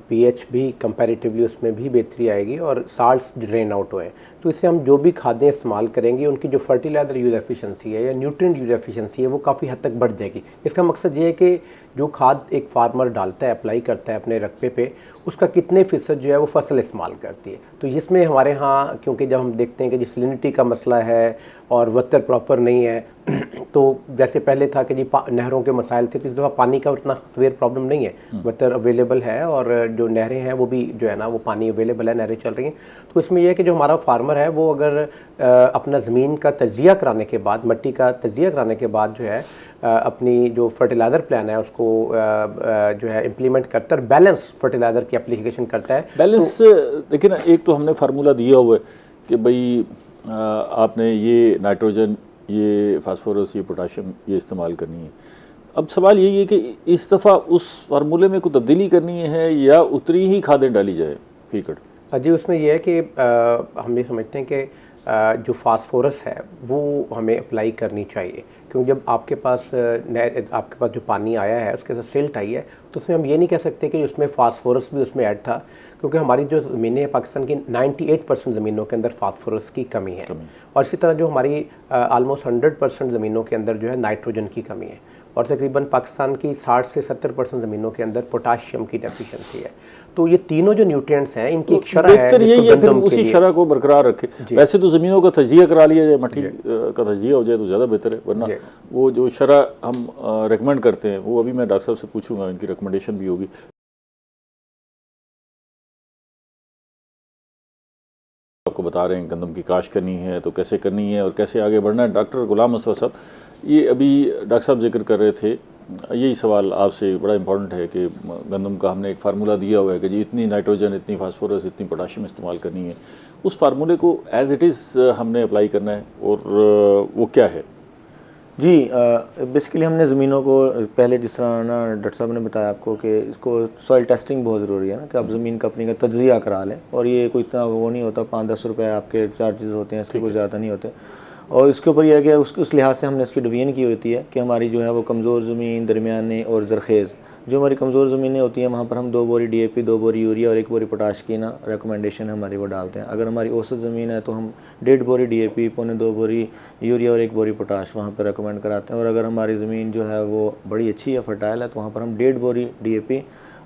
Speaker 2: पीएच भी कंपैरेटिवली उसमें भी बेहतरी आएगी और साल्ट्स ड्रेन आउट हुए हैं, तो इससे हम जो भी खादें इस्तेमाल करेंगे उनकी जो फर्टिलाइज़र यूज़ एफिशिएंसी है या न्यूट्रिएंट यूज़ एफिशिएंसी है वो काफ़ी हद तक बढ़ जाएगी। इसका मकसद ये है कि जो खाद एक फार्मर डालता है, अप्लाई करता है अपने रकबे पे, उसका कितने फ़ीसद जो है वो फसल इस्तेमाल करती है। तो इसमें हमारे यहाँ, क्योंकि जब हम देखते हैं कि जी सैलिनिटी का मसला है और वतर प्रॉपर नहीं है, तो जैसे पहले था कि जी नहरों के मसाइल थे, तो इस दफ़ा पानी का उतना सवेर प्रॉब्लम नहीं है, वतर अवेलेबल है और जो नहरें हैं वो भी जो है ना वो पानी अवेलेबल है, नहरें चल रही हैं। तो इसमें यह है कि जो हमारा फार्मर है वो अगर अपना ज़मीन का तजिया कराने के बाद, मट्टी का तजिया कराने के बाद जो है अपनी जो फर्टिलाइज़र प्लान है उसको जो है इम्प्लीमेंट करता है और बैलेंस फर्टिलाइज़र की एप्लीकेशन करता है।
Speaker 1: बैलेंस देखिए ना, एक तो हमने फार्मूला दिया हुआ है कि भाई आपने ये नाइट्रोजन, ये फास्फोरस, ये पोटाशियम ये इस्तेमाल करनी है। अब सवाल यही है कि इस दफ़ा उस फार्मूले में कोई तब्दीली करनी है या उतनी ही खादें डाली जाए फीकड़?
Speaker 2: जी, उसमें यह है कि हम ये समझते हैं कि जो फास्फोरस है वो हमें अप्लाई करनी चाहिए, क्योंकि जब आपके पास जो पानी आया है उसके साथ सिल्ट आई है, तो उसमें हम ये नहीं कह सकते कि उसमें फास्फोरस भी उसमें ऐड था, क्योंकि हमारी जो ज़मीनें हैं पाकिस्तान की 98% ज़मीनों के अंदर फास्फोरस की कमी है। और इसी तरह जो हमारी आलमोस्ट 100% ज़मीनों के अंदर जो है नाइट्रोजन की कमी है, और तकरीबन पाकिस्तान की 60 से 70% ज़मीनों के अंदर पोटाशियम की डेफिशिएंसी है। तो ये तीनों जो न्यूट्रिएंट्स हैं इनकी एक शरह है,
Speaker 1: यही है फिर उसी शरह को बरकरार रखे। वैसे तो ज़मीनों का तजिया करा लिया जाए, मट्टी का तजिया हो जाए तो ज़्यादा बेहतर है, वरना वो जो शरह हम रेकमेंड करते हैं वो अभी मैं डॉक्टर साहब से पूछूंगा, इनकी रिकमेंडेशन भी होगी। आपको बता रहे हैं गंदम की काश्त करनी है तो कैसे करनी है और कैसे आगे बढ़ना है। डॉक्टर गुलाम असद साहब, ये अभी डॉक्टर साहब जिक्र कर रहे थे, यही सवाल आपसे बड़ा इंपॉर्टेंट है कि गंदम का हमने एक फार्मूला दिया हुआ है कि जी इतनी नाइट्रोजन, इतनी फास्फोरस, इतनी पोटाशियम इस्तेमाल करनी है। उस फार्मूले को एज इट इज़ हमने अप्लाई करना है और वो क्या है?
Speaker 4: जी, बेसिकली हमने ज़मीनों को पहले, जिस तरह ना डॉक्टर साहब ने बताया आपको कि इसको सॉइल टेस्टिंग बहुत ज़रूरी है ना, कि आप ज़मीन का अपनी का तज्जिया करा लें, और ये कोई इतना वो नहीं होता, 5-10 रुपये आपके चार्जेस होते हैं, इसके कोई ज़्यादा नहीं होते। और इसके ऊपर यह है कि उस लिहाज से हमने इसकी डिवीजन की होती है कि हमारी जो है वो कमज़ोर ज़मीन, दरमियाने और ज़रखेज़, जो हमारी कमज़ोर ज़मीनें होती हैं वहाँ पर हम 2 बोरी DAP, 2 बोरी यूरिया और 1 बोरी पोटाश की ना रिकमेंडेशन हमारी वो डालते हैं। अगर हमारी औसत ज़मीन है तो हम 1.5 बोरी DAP, 2 बोरी यूरिया और 1 बोरी पोटाश वहाँ पर रिकमेंड कराते हैं। और अगर हमारी ज़मीन जो है वो बड़ी अच्छी है, फर्टाइल है, तो वहाँ पर हम 1.5 बोरी DAP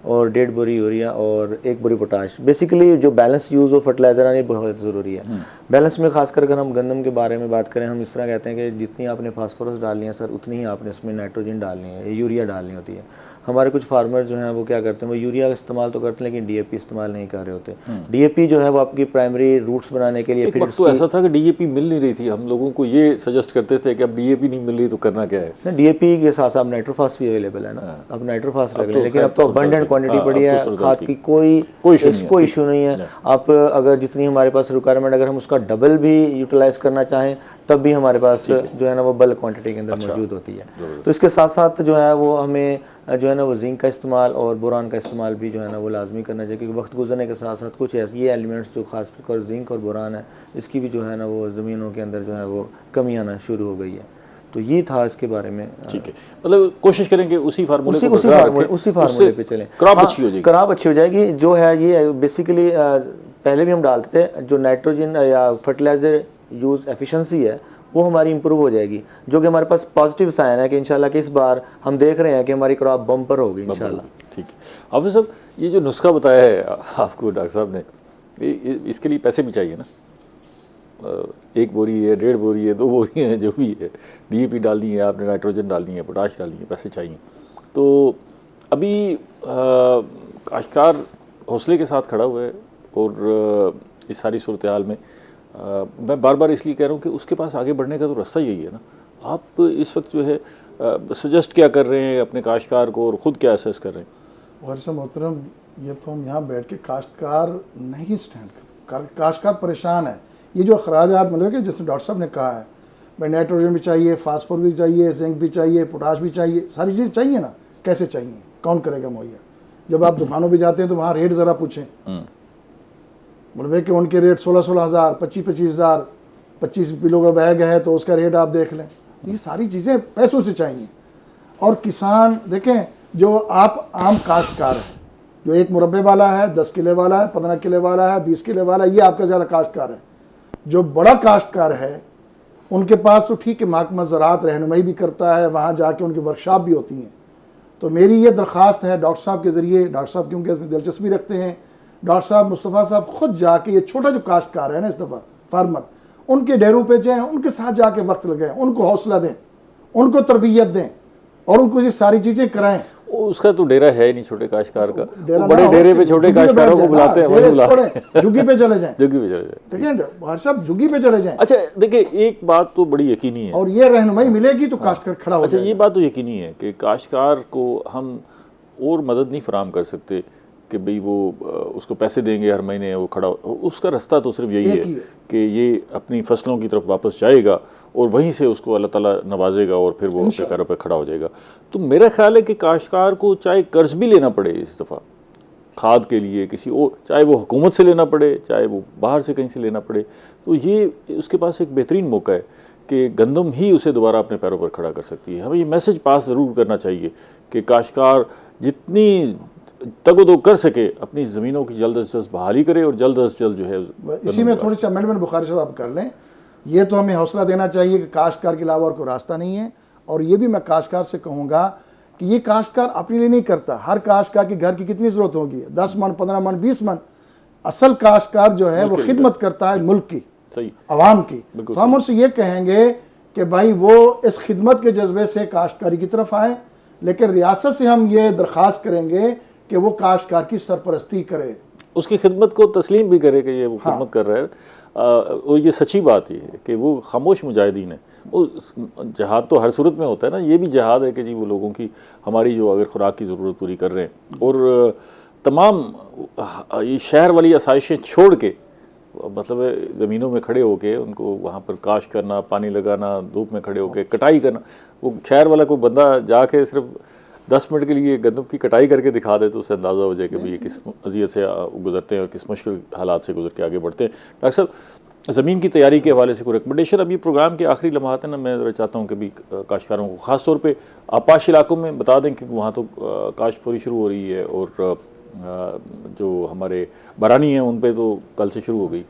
Speaker 4: और 1.5 बोरी यूरिया और 1 बोरी पोटाश। बेसिकली जो बैलेंस यूज़ ऑफ फर्टिलाइज़र है ये बहुत ज़रूरी है। बैलेंस में खासकर अगर हम गंदम के बारे में बात करें, हम इस तरह कहते हैं कि जितनी आपने फास्फोरस डालनी है सर, उतनी ही आपने इसमें नाइट्रोजन डालनी है, यूरिया डालनी होती है। हमारे कुछ फार्मर जो हैं वो क्या करते हैं, वो यूरिया का इस्तेमाल तो करते हैं लेकिन DAP इस्तेमाल नहीं कर रहे होते। DAP जो है वो आपकी प्राइमरी रूट्स बनाने के लिए,
Speaker 1: एक वक्त तो ऐसा था कि DAP मिल नहीं रही थी, हम लोगों को ये सजेस्ट करते थे कि अब DAP नहीं मिल रही तो करना क्या है।
Speaker 4: ना, DAP के साथ साथ नाइट्रोफास भी अवेलेबल है ना, अब नाइट्रोफास लग रही है, लेकिन अब तो अबंडेंट क्वांटिटी पड़ी है, खाद की कोई इशू नहीं है। आप अगर जितनी हमारे पास रिक्वायरमेंट, अगर हम उसका डबल भी यूटिलाइज करना चाहें तब भी हमारे पास जो है ना वो बल्क क्वांटिटी के अंदर मौजूद होती है। तो इसके साथ साथ जो है वो हमें जो है ना वो जिंक का इस्तेमाल और बोरान का इस्तेमाल भी जो है ना वो लाजमी करना चाहिए, क्योंकि वक्त गुजरने के साथ साथ कुछ ऐसे ये एलिमेंट्स जो खासकर जिंक और बोरान है, इसकी भी जो है ना वो ज़मीनों के अंदर जो है वो कमी आना शुरू हो गई है। तो ये था इसके बारे में।
Speaker 1: ठीक है, मतलब कोशिश करेंगे उसी फार्मूले
Speaker 4: पे चलें,
Speaker 1: क्रॉप अच्छी हो जाएगी।
Speaker 4: क्रॉप अच्छी हो जाएगी। जो है ये बेसिकली पहले भी हम डालते थे, जो नाइट्रोजन या फर्टिलाइज़र यूज़ एफिशिएंसी है वो हमारी इंप्रूव हो जाएगी, जो कि हमारे पास पॉजिटिव साइन है कि इंशाल्लाह कि इस बार हम देख रहे हैं कि हमारी क्रॉप बम्पर होगी इंशाल्लाह।
Speaker 1: ठीक है, हाफिज़ साहब, ये जो नुस्खा बताया है आपको डॉक्टर साहब ने, इसके लिए पैसे भी चाहिए ना? 1 बोरी है, 1.5 बोरी है, 2 बोरी है, जो भी है, DAP डालनी है आपने, नाइट्रोजन डालनी है, पोटाश डालनी है, पैसे चाहिए। तो अभी काश्तकार हौसले के साथ खड़ा हुआ है और इस सारी सूरत हाल में मैं बार बार इसलिए कह रहा हूँ कि उसके पास आगे बढ़ने का तो रास्ता यही है ना। आप इस वक्त जो है सजेस्ट क्या कर रहे हैं अपने काश्तकार को और ख़ुद क्या असेस कर रहे हैं?
Speaker 3: वर्षा मोहतरम, ये तो हम यहाँ बैठ के काश्तकार नहीं स्टैंड कर, काश्तकार परेशान है। ये जो अखराजात मतलब कि जैसे डॉक्टर साहब ने कहा है, भाई नाइट्रोजन भी चाहिए, फास्फोर भी चाहिए, जिंक भी चाहिए, पोटाश भी चाहिए, सारी चीज़ चाहिए ना, कैसे चाहिए, कौन करेगा मुहैया? जब आप दुकानों पे जाते हैं तो वहाँ रेट ज़रा पूछें, मतलब कि उनके रेट 16-16 हज़ार, 25-25 हज़ार, 25 किलो का बैग है तो उसका रेट आप देख लें। ये सारी चीज़ें पैसों से चाहिए। और किसान देखें, जो आप आम काश्तकार है, जो 1 मुरब्बे वाला है, 10 किले वाला है, 15 किले वाला है, 20 किले वाला है, ये आपका ज़्यादा काश्तकार है। जो बड़ा काश्तकार है उनके पास तो ठीक है, महकमा ज़राअत रहनुमाई भी करता है, वहाँ जाके उनकी वर्कशॉप भी होती हैं। तो मेरी ये दरख्वास्त है डॉक्टर साहब के ज़रिए, डॉक्टर साहब क्योंकि इसमें दिलचस्पी रखते हैं, डॉक्टर साहब मुस्तफ़ा साहब खुद जाके, ये छोटा जो काश्तकार है ना इस दफ़ा फार्मर, उनके डेरों पे जाएँ, उनके साथ जाके वक्त लगाएं, उनको हौसला दें, उनको तरबियत दें और उनको ये सारी चीज़ें कराएं।
Speaker 1: उसका तो डेरा है नहीं छोटे काश्तकार का,
Speaker 3: डेरा
Speaker 1: बड़े
Speaker 3: ना हो,
Speaker 1: डेरे पे छोटे काश्तकारों को बुलाते हैं, वही बुलाते हैं,
Speaker 3: झुग्गी पे चले जाएं,
Speaker 1: झुग्गी पे चले जाए।
Speaker 3: ठीक है, हर सब झुग्गी पे चले जाएं।
Speaker 1: अच्छा देखिए, एक बात तो बड़ी यकीनी है,
Speaker 3: और ये रहनुमाई मिलेगी तो काश्तकार खड़ा हो
Speaker 1: अच्छा
Speaker 3: जाएगा।
Speaker 1: ये बात तो यकीनी है कि काश्तकार को हम और मदद नहीं फराम कर सकते कि भाई वो उसको पैसे देंगे हर महीने वो खड़ा, उसका रास्ता तो सिर्फ यही है कि ये अपनी फसलों की तरफ वापस जाएगा और वहीं से उसको अल्लाह ताला नवाजेगा और फिर वो अपने पैरों पर खड़ा हो जाएगा। तो मेरा ख्याल है कि काश्तकार को चाहे कर्ज भी लेना पड़े इस दफ़ा खाद के लिए किसी और, चाहे वो हुकूमत से लेना पड़े, चाहे वो बाहर से कहीं से लेना पड़े, तो ये उसके पास एक बेहतरीन मौका है कि गंदम ही उसे दोबारा अपने पैरों पर खड़ा कर सकती है। हमें ये मैसेज पास ज़रूर करना चाहिए कि काश्तकार जितनी तगोदो कर सके अपनी ज़मीनों की जल्द अज जल्द बहाली करे और जल्द अज जल्द जो है
Speaker 3: इसी में थोड़ी सी अमेंडमेंट बुखारी साहब आप कर लें। ये तो हमें हौसला देना चाहिए कि काश्तकार के अलावा और कोई रास्ता नहीं है। और ये भी मैं काश्तकार से कहूँगा कि ये काश्तकार अपने लिए नहीं करता, हर काश्तकार के घर की कितनी ज़रूरत होगी, 10 मन, 15 मन, 20 मन। असल काश्तकार जो है वो खिदमत करता है मुल्क की,
Speaker 1: सही
Speaker 3: अवाम की। तो हम उनसे ये कहेंगे कि भाई वो इस खिदमत के जज्बे से काश्तकारी की तरफ आए, लेकिन रियासत से हम ये दरख्वास्त करेंगे कि वो काश्तकार की सरपरस्ती करे,
Speaker 1: उसकी खिदमत को तस्लीम भी करे कि ये वो खिदमत कर रहा है। और ये सच्ची बात ये है कि वो खामोश मुजाहिदीन है। वो जहाद तो हर सूरत में होता है ना, ये भी जहाद है कि जी वो लोगों की हमारी जो अगर खुराक की ज़रूरत पूरी कर रहे हैं और तमाम ये शहर वाली आसाइशें छोड़ के, मतलब ज़मीनों में खड़े होके उनको वहाँ पर काश करना, पानी लगाना, धूप में खड़े होके कटाई करना। वो शहर वाला कोई बंदा जाके सिर्फ 10 मिनट के लिए गंदम की कटाई करके दिखा दे तो उसे अंदाज़ा हो जाए कि भाई ये किस अज़ियत से गुजरते हैं और किस मुश्किल हालात से गुजर के आगे बढ़ते हैं। डॉक्टर साहब, ज़मीन की तैयारी के हवाले से कोई रिकमेंडेशन? अभी प्रोग्राम के आखिरी लम्हात है ना, मैं ज़रा चाहता हूँ कि भी काश्तकारों को ख़ास तौर पे आपाश इलाकों में बता दें कि वहाँ तो काश्त फौरी शुरू हो रही है और जो हमारे बरानी हैं उन पर तो कल से शुरू हो गई।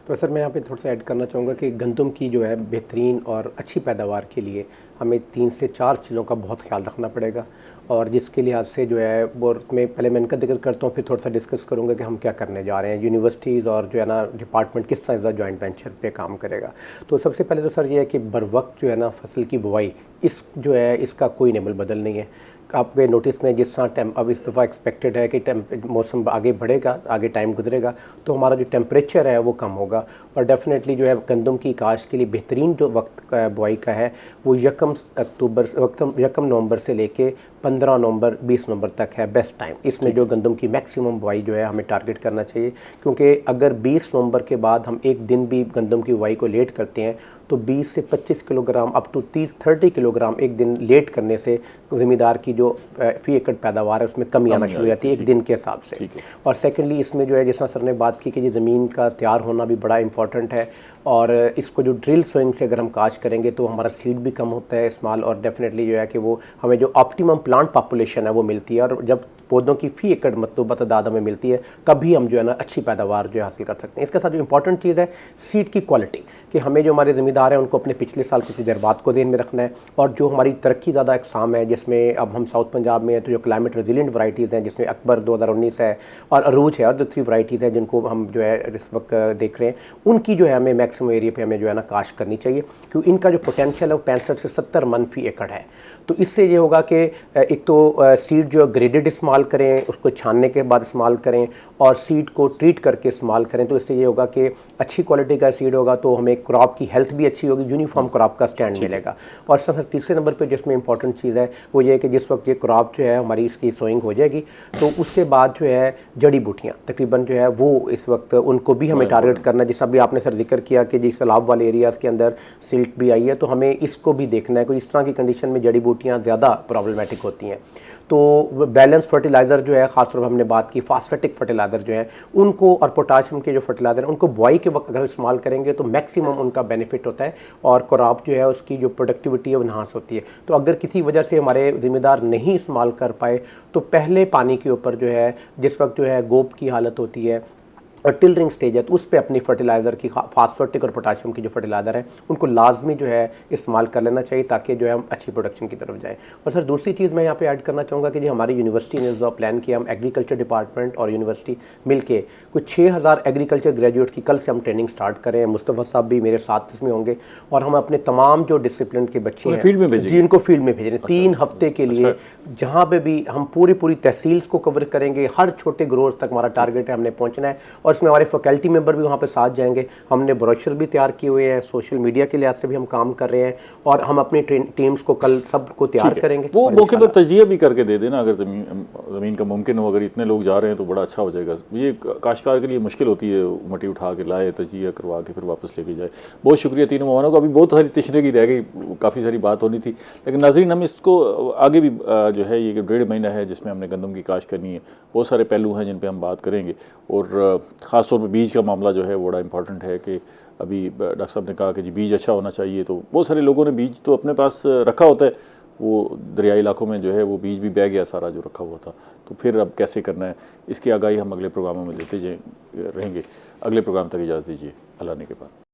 Speaker 2: तो सर मैं यहाँ पे थोड़ा सा ऐड करना चाहूँगा कि गंदम की जो है बेहतरीन और अच्छी पैदावार के लिए हमें 3 से 4 चीज़ों का बहुत ख्याल रखना पड़ेगा, और जिसके लिहाज से जो है वो मैं पहले मैं इनका जिक्र करता हूँ, फिर थोड़ा सा डिस्कस करूँगा कि हम क्या करने जा रहे हैं। यूनिवर्सिटीज़ और जो है ना डिपार्टमेंट किस तरह जॉइंट वेंचर पे काम करेगा। तो सबसे पहले तो सर ये है कि बर वक्त जो है ना फसल की बुआई, इस जो है इसका कोई नेमल बदल नहीं है। आपके नोटिस में जिस तरह अब इस दफ़ा एक्सपेक्टेड है कि मौसम आगे बढ़ेगा, आगे टाइम गुजरेगा तो हमारा जो टेम्परेचर है वो कम होगा, और डेफिनेटली जो है गंदम की काश्त के लिए बेहतरीन जो वक्त बुआई का है वो 1 नवंबर से लेके 15 नवंबर 20 नवंबर तक है बेस्ट टाइम। इसमें जो गंदम की मैक्सिमम बुआई जो है हमें टारगेट करना चाहिए, क्योंकि अगर 20 नवंबर के बाद हम एक दिन भी गंदम की बुआई को लेट करते हैं तो 20 से 25 किलोग्राम अप टू 30 किलोग्राम एक दिन लेट करने से ज़मींदार की जो फी एकड़ पैदावार है उसमें कमी आना शुरू हो जाती है एक दिन के हिसाब से। और सेकेंडली इसमें जो है जिस तरह सर ने बात की कि ये ज़मीन का तैयार होना भी बड़ा इंपॉर्टेंट है, और इसको जो ड्रिल सोइंग से अगर हम काश करेंगे तो हमारा सीड भी कम होता है इस्तेमाल, और डेफिनेटली जो है कि वो हमें जो ऑप्टिमम प्लांट पॉपुलेशन है वो मिलती है, और जब पौधों की फ़ी एकड़ मतलूबा तादाद हमें मिलती है कभी हम जो है ना अच्छी पैदावार जो है हासिल कर सकते हैं। इसके साथ जो इंपॉर्टेंट चीज़ है सीड की क्वालिटी, कि हमें जो हमारे ज़मींदार हैं उनको अपने पिछले साल की तजर्बात को ध्यान में रखना है, और जो हमारी तरक्की ज़्यादा अक़साम है जिसमें अब हम साउथ पंजाब में हैं तो जो क्लाइमेट रेजिलिएंट वैराइटीज़ हैं जिसमें अकबर 2019 है और अरूज है और जो 3 वैराइटीज़ हैं जिनको हम जो है इस वक्त देख रहे हैं, उनकी जो है हमें मैक्सिमम एरिया पे हमें जो है ना काश करनी चाहिए, क्योंकि इनका जो पोटेंशियल है वो 65 से 70 मन फी एकड़ है। तो इससे ये होगा कि एक तो सीड जो ग्रेडेड इस्तेमाल करें, उसको छानने के बाद इस्तेमाल करें, और सीड को ट्रीट करके इस्तेमाल करें, तो इससे ये होगा कि अच्छी क्वालिटी का सीड होगा तो हमें क्रॉप की हेल्थ भी अच्छी होगी, यूनिफॉर्म क्रॉप का स्टैंड मिलेगा। और सर तीसरे नंबर पे जिसमें इंपॉर्टेंट चीज़ है वो ये है कि जिस वक्त ये क्रॉप जो है हमारी इसकी सोइंग हो जाएगी तो उसके बाद जो है जड़ी बूटियाँ तकरीबन जो है वो इस वक्त उनको भी हमें टारगेट करना है। जैसा भी आपने सर जिक्र किया कि जिस सैलाब वाले एरियाज़ के अंदर सिल्ट भी आई है तो हमें इसको भी देखना है कि इस तरह की कंडीशन में जड़ी बूटियाँ ज़्यादा प्रॉब्लमेटिक होती हैं। तो बैलेंस फर्टिलाइज़र जो है ख़ासतौर पर हमने बात की फास्फेटिक फर्टिलाइज़र जो है उनको, और पोटाशियम के जो फर्टिलाइज़र हैं उनको बुआई के वक्त अगर इस्तेमाल करेंगे तो मैक्सिमम उनका बेनिफिट होता है और क्रॉप जो है उसकी जो प्रोडक्टिविटी है वो इन्हांस होती है। तो अगर किसी वजह से हमारे ज़िम्मेदार नहीं इस्तेमाल कर पाए तो पहले पानी के ऊपर जो है जिस वक्त जो है गोब की हालत होती है और टिलरिंग स्टेज है तो उस पर अपनी फर्टिलाइज़र की फास्फेटिक और पोटाशियम की जो फर्टिलाइज़र है उनको लाजमी जो है इस्तेमाल कर लेना चाहिए ताकि जो है हम अच्छी प्रोडक्शन की तरफ जाएँ। और सर दूसरी चीज़ मैं यहाँ पे ऐड करना चाहूँगा कि जी हमारी यूनिवर्सिटी ने जो प्लान किया, हम एग्रीकल्चर डिपार्टमेंट और यूनिवर्सिटी मिल के कुछ 6000 एग्रीकल्चर ग्रेजुएट की कल से हम ट्रेनिंग स्टार्ट करें। मुस्तफ़ा साहब भी मेरे साथ इसमें होंगे और हम अपने तमाम जो डिसिप्लिन के बच्चे हैं
Speaker 1: फील्ड में भेजेंगे,
Speaker 2: जी इनको फील्ड में भेज रहे हैं 3 हफ्ते के लिए, जहाँ पे भी हम पूरी तहसील को कवर करेंगे, हर छोटे ग्रोज तक हमारा टारगेट है, हमने पहुँचना है। और इसमें हमारे फैकल्टी मेंबर भी वहाँ पे साथ जाएंगे। हमने ब्रोशर भी तैयार किए हुए हैं, सोशल मीडिया के लिहाज से भी हम काम कर रहे हैं और हम अपनी टीम्स को कल सबको तैयार करेंगे।
Speaker 1: वो मौके पर तजिया भी करके दे देना, अगर ज़मीन का मुमकिन हो, अगर इतने लोग जा रहे हैं तो बड़ा अच्छा हो जाएगा। ये काश्तकार के लिए मुश्किल होती है, मट्टी उठा के लाए, तजिया करवा के फिर वापस लेके जाए। बहुत शुक्रिया तीनों मेहमानों का। अभी बहुत सारी तशरीह रह गई, काफ़ी सारी बात होनी थी, लेकिन नाज़रीन हम इसको आगे भी जो है ये 1.5 महीना है जिसमें हमने गंदम की काश्त करनी है। बहुत सारे पहलू हैं जिन पे हम बात करेंगे और ख़ास तौर पे बीज का मामला जो है वो बड़ा इंपॉर्टेंट है कि अभी डॉक्टर साहब ने कहा कि जी बीज अच्छा होना चाहिए, तो बहुत सारे लोगों ने बीज तो अपने पास रखा होता है, वो दरियाई इलाकों में जो है वो बीज भी बह गया सारा जो रखा हुआ था, तो फिर अब कैसे करना है इसकी आगाही हम अगले प्रोग्रामों में देते रहेंगे। अगले प्रोग्राम तक इजाज़त दीजिए, अल्लाह ने के बाद।